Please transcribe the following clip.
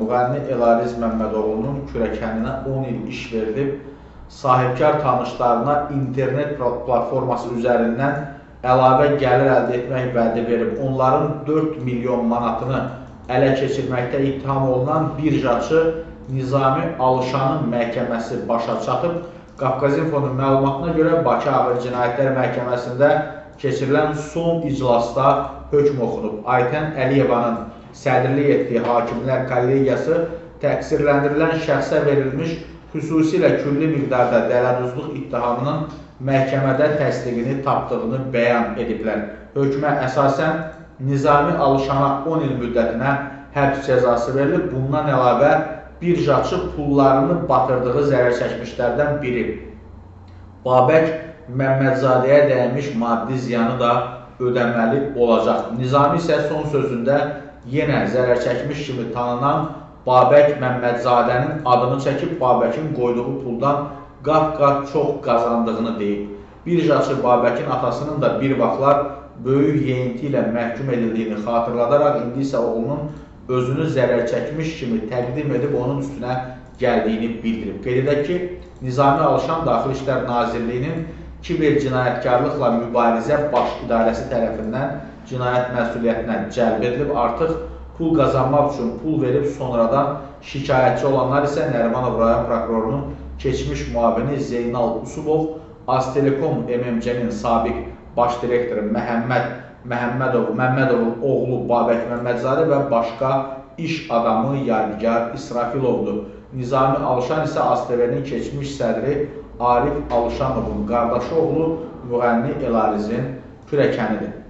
müğənni Elariz Məmmədoğlunun kürəkəninə 10 il iş verilib, sahibkar tanışlarına internet platforması üzərindən əlavə gəlir əldə etmək vədi verib, onların 4 milyon manatını ələ keçirməkdə ittiham olunan birjaçı Nizami Alışanın məhkəməsi başa çatıb. Qafqazinfonun məlumatına görə Bakı Ağır Cinayətlər Məhkəməsində keçirilən son iclasda hökm oxunub. Aytən Əliyevanın sədrlik etdiyi hakimlər kollegiyası təqsirləndirilən şəxsə verilmiş xüsusilə külli miqdarda dələduzluq ittihamının məhkəmədə təsdiqini tapdığını bəyan ediblər. Hökmə əsasən Nizami Alışana 10 il müddətinə həbs cəzası verilib. Bundan əlavə birjaçı pullarını batırdığı zərər çəkmişlərdən biri Babək Məmmədzadəyə dəymiş maddi ziyanı da ödəməli olacaq. Nizami isə son sözündə yenə zərər çəkmiş kimi tanınan Babək Məmmədzadənin adını çəkib, Babəkin qoyduğu puldan qat-qat çox qazandığını deyib. Birjaçı Babəkin atasının da bir vaxtlar böyük yeyinti ilə məhkum edildiyini xatırladaraq, indi isə oğlunun özünü zərər çəkmiş kimi təqdim edib onun üstünə gəldiyini bildirib. Qeyd edək ki, Nizami Alışan Daxili İşlər Nazirliyinin kiber cinayətkarlıqla mübarizə baş idarəsi tərəfindən cinayət məsuliyyətinə cəlb edilib. Artıq pul qazanmaq üçün pul verib sonradan şikayətçi olanlar isə Nərimanov rayon prokurorunun keçmiş müavini Zeynal Usubov, Aztelekom MMC-nin sabiq baş direktoru Məmmədovun oğlu Babək Məmmədzadə və başqa iş adamı Yadigar İsrafilovdur. Nizami Alışan isə AzTV-nin keçmiş sədri Arif Alışanovun qardaşı oğlu müğənni Elarizin kürəkənidir.